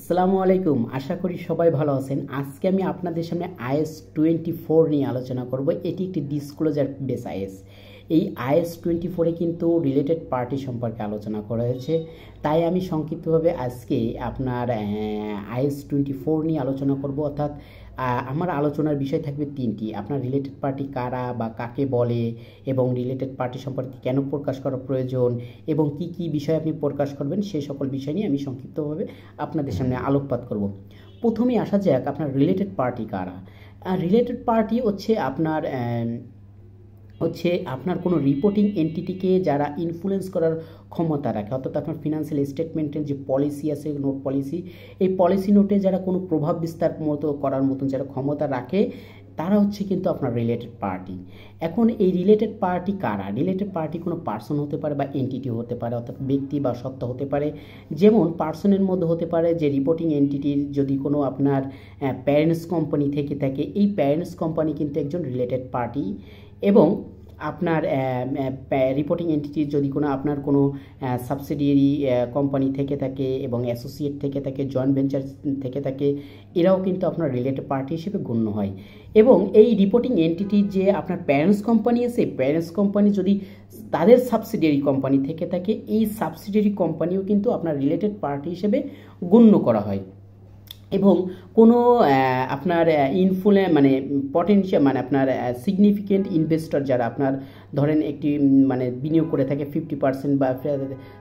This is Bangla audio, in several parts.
আসসালামু আলাইকুম। আশা করি সবাই ভালো আছেন। আজকে আমি আপনাদের সামনে IS-24 নিয়ে আলোচনা করব। এটি একটি ডিসক্লোজার বেস আইএস। এই IS-24 কিন্তু রিলেটেড পার্টি সম্পর্কে আলোচনা করা হয়েছে, তাই আমি সংক্ষিপ্তভাবে আজকে আপনার IS-24 নিয়ে আলোচনা করব। অর্থাৎ আমার আলোচনার বিষয় থাকবে তিনটি: আপনার রিলেটেড পার্টি কারা বা কাকে বলে, এবং রিলেটেড পার্টি সম্পর্কে কেন প্রকাশ করা প্রয়োজন, এবং কি কি বিষয় আপনি প্রকাশ করবেন, সেই সকল বিষয় নিয়ে আমি সংক্ষিপ্তভাবে আপনাদের সামনে আলোকপাত করব। প্রথমেই আসা যাক আপনার রিলেটেড পার্টি কারা। রিলেটেড পার্টি আপনার কোনো রিপোর্টিং এন্টিটিকে যারা ইনফ্লুয়েন্স করার ক্ষমতা রাখে, অর্থাৎ আপনার ফিনান্সিয়াল স্টেটমেন্টের যে পলিসি আছে, নোট পলিসি, এই পলিসি নোটে যারা কোনো প্রভাব বিস্তার করার মতন যারা ক্ষমতা রাখে, তারা হচ্ছে কিন্তু আপনার রিলেটেড পার্টি। এখন এই রিলেটেড পার্টি কারা? রিলেটেড পার্টি কোনো পার্সন হতে পারে বা এন্টিটি হতে পারে, অর্থাৎ ব্যক্তি বা সত্তা হতে পারে। যেমন পার্সনের মধ্যে হতে পারে যে রিপোর্টিং এন্টিটির যদি কোনো আপনার প্যারেন্টস কোম্পানি থেকে থাকে, এই প্যারেন্টস কোম্পানি কিন্তু একজন রিলেটেড পার্টি। এবং আপনার রিপোর্টিং এন্টিটির যদি আপনার কোনো সাবসিডিয়ারি কোম্পানি থেকে থাকে এবং অ্যাসোসিয়েট থেকে থাকে, জয়েন্ট ভেঞ্চার থেকে থাকে, এরাও কিন্তু আপনার রিলেটেড পার্টি হিসেবে গণ্য হয়। এবং এই রিপোর্টিং এন্টিটির যে আপনার প্যারেন্টস কোম্পানি আছে, প্যারেন্টস কোম্পানি যদি তাদের সাবসিডিয়ারি কোম্পানি থেকে থাকে, এই সাবসিডিয়ারি কোম্পানিও কিন্তু আপনার রিলেটেড পার্টি হিসেবে গণ্য করা হয়। এবং কোনো আপনার পটেনশিয়াল আপনার সিগনিফিকেন্ট ইনভেস্টর যারা আপনার ধরেন একটি বিনিয়োগ করে থাকে 50% বা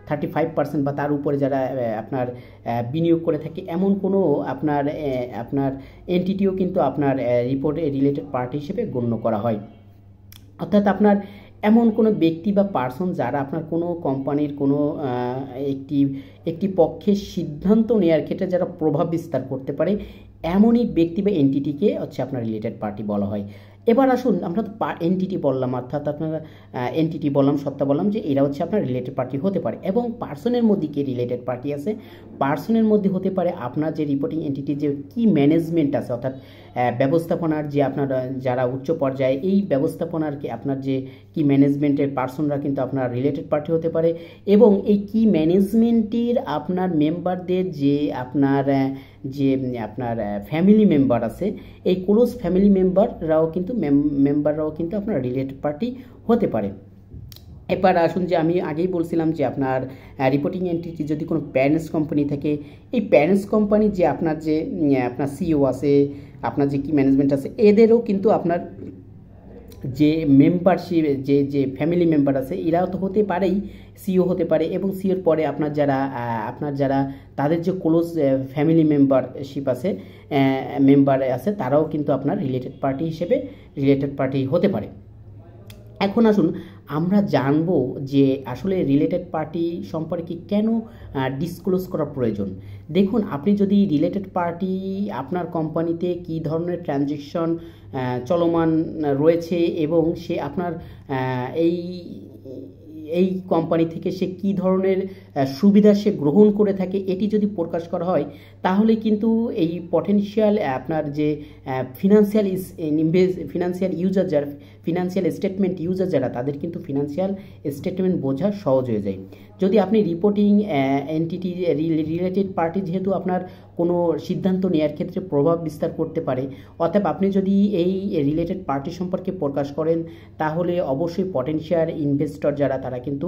35% বা তার উপরে যারা আপনার বিনিয়োগ করে থাকে, এমন কোনো আপনার এন্টিটিও কিন্তু আপনার রিপোর্টে রিলেটেড পার্টি হিসেবে গণ্য করা হয়। অর্থাৎ আপনার এমন কোনো ব্যক্তি বা পার্সন যারা আপনার কোনো কোম্পানির কোনো একটি পক্ষের সিদ্ধান্ত নেওয়ার ক্ষেত্রে যারা প্রভাব বিস্তার করতে পারে, এমনই ব্যক্তি বা এন্টিটিকে হচ্ছে আপনার রিলেটেড পার্টি বলা হয়। এবার আসুন, আমরা তো এন্টিটি বললাম, অর্থাৎ আপনার এন্টিটি বললাম, সত্তা বললাম যে এরা হচ্ছে আপনার রিলেটেড পার্টি হতে পারে। এবং পার্সনের মধ্যে কি রিলেটেড পার্টি আছে? পার্সনের মধ্যে হতে পারে আপনার যে রিপোর্টিং এন্টিটির যে কি ম্যানেজমেন্ট আছে, অর্থাৎ ব্যবস্থাপনার যে আপনার যারা উচ্চ পর্যায়ে, এই ব্যবস্থাপনার আপনার যে কি ম্যানেজমেন্টের পার্সনরা কিন্তু আপনার রিলেটেড পার্টি হতে পারে। এবং এই কি ম্যানেজমেন্টের আপনার মেম্বারদের যে আপনার ফ্যামিলি মেম্বার আছে, এই ক্লোজ ফ্যামিলি মেম্বাররাও কিন্তু আপনার রিলেটেড পার্টি হতে পারে। এবার আসুন, যে আমি আগেই বলছিলাম যে আপনার রিপোর্টিং এন্টিটি যদি কোনো প্যারেন্টস কোম্পানি থাকে, এই প্যারেন্টস কোম্পানি যে আপনার সিইও আছে, আপনার যে কি ম্যানেজমেন্ট আছে, এদেরও কিন্তু আপনার যে মেম্বারশিপ যে ফ্যামিলি মেম্বার আছে, এরাও তো হতে পারেই, সিইও হতে পারে। এবং সিইওর পরে আপনার যারা তাদের যে ক্লোজ ফ্যামিলি মেম্বার আছে, তারাও কিন্তু আপনার রিলেটেড পার্টি হতে পারে। এখন আসুন আমরা জানবো যে আসলে রিলেটেড পার্টি সম্পর্কে কেন ডিসক্লোজ করা প্রয়োজন। দেখুন, আপনি যদি রিলেটেড পার্টি আপনার কোম্পানিতে কী ধরনের ট্রানজ্যাকশন চলমান রয়েছে, এবং সে আপনার এই কোম্পানি থেকে সে কী ধরনের সুবিধা সে গ্রহণ করে থাকে, এটি যদি প্রকাশ করা হয়, তাহলে কিন্তু এই পটেনশিয়াল আপনার যে ফিনান্সিয়াল স্টেটমেন্ট ইউজার যারা, তাদের কিন্তু ফিনান্সিয়াল স্টেটমেন্ট বোঝা সহজ হয়ে যায়। যদি আপনি রিপোর্টিং এন্টিটি রিলেটেড পার্টি যেহেতু আপনার কোনো সিদ্ধান্ত নেওয়ার ক্ষেত্রে প্রভাব বিস্তার করতে পারে, অর্থাৎ আপনি যদি এই রিলেটেড পার্টি সম্পর্কে প্রকাশ করেন, তাহলে অবশ্যই পটেনশিয়াল ইনভেস্টর যারা, তারা কিন্তু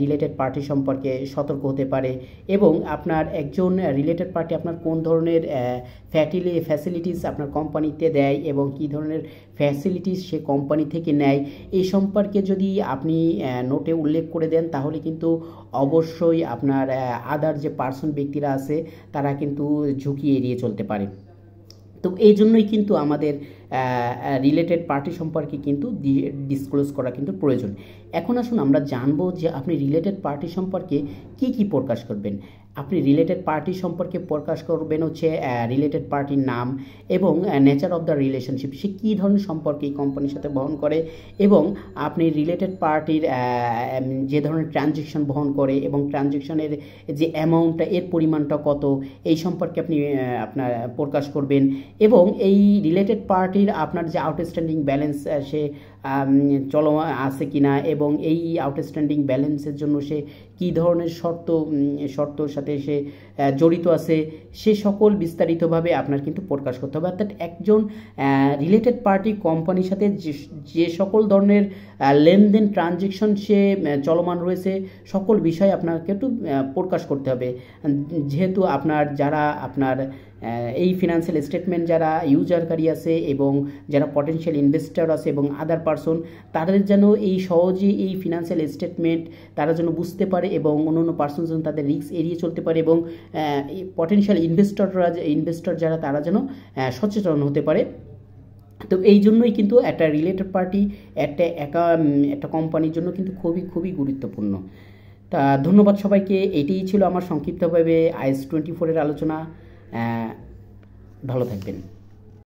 রিলেটেড পার্টি সম্পর্কে সতর্ক হতে পারে। এবং আপনার একজন রিলেটেড পার্টি আপনার কোন ধরনের ফ্যাসিলিটিস আপনার কোম্পানিতে দেয় এবং কী ধরনের ফ্যাসিলিটিস সে কোম্পানি থেকে নেয়, এই সম্পর্কে যদি আপনি নোটে উল্লেখ করে দেন, তাহলে কিন্তু অবশ্যই আপনার আদার যে পার্সন ব্যক্তিরা আছে, তারা কিন্তু ঝুঁকি এড়িয়ে চলতে পারে। তো এই জন্যই কিন্তু আমাদের রিলেটেড পার্টি সম্পর্কে কিন্তু ডিসক্লোজ করা কিন্তু প্রয়োজন। এখন আসুন আমরা জানবো যে আপনি রিলেটেড পার্টি সম্পর্কে কি প্রকাশ করবেন। আপনি রিলেটেড পার্টি সম্পর্কে প্রকাশ করবেন হচ্ছে রিলেটেড পার্টির নাম এবং নেচার অফ দ্য রিলেশনশিপ, সে কী ধরনের সম্পর্ক এই কোম্পানির সাথে বহন করে, এবং আপনি রিলেটেড পার্টির যে ধরনের ট্রানজ্যাকশন বহন করে এবং ট্রানজ্যাকশনের যে অ্যামাউন্টটা, এর পরিমাণটা কত, এই সম্পর্কে আপনি আপনার প্রকাশ করবেন। এবং এই রিলেটেড পার্টির আপনার যে আউটস্ট্যান্ডিং ব্যালেন্স সে চলমান আছে কিনা এবং এই আউটস্ট্যান্ডিং ব্যালেন্সের জন্য সে কী ধরনের শর্তর সাথে সে জড়িত আছে, সে সকল বিস্তারিতভাবে আপনার কিন্তু প্রকাশ করতে হবে। অর্থাৎ একজন রিলেটেড পার্টি কোম্পানির সাথে যে সকল ধরনের লেনদেন ট্রানজেকশন সে চলমান রয়েছে সকল বিষয় আপনাকে একটু প্রকাশ করতে হবে। যেহেতু যারা আপনার এই ফিনান্সিয়াল স্টেটমেন্ট যারা ইউজারকারী আছে এবং যারা পটেনশিয়াল ইনভেস্টর আছে এবং আদার পারসন, তাদের যেন এই সহজে এই ফিনান্সিয়াল স্টেটমেন্ট তারা যেন বুঝতে পারে এবং অন্য পারসন যেন তাদের রিস্ক এড়িয়ে চলতে পারে এবং পটেনশিয়াল ইনভেস্টর যারা তারা যেন সচেতন হতে পারে। তো এই জন্যই কিন্তু একটা রিলেটেড পার্টি একটা কোম্পানির জন্য কিন্তু খুবই খুবই গুরুত্বপূর্ণ। তা ধন্যবাদ সবাইকে। এটাই ছিল আমার সংক্ষিপ্তভাবে IAS 24 আলোচনা। ভালো থাকবেন।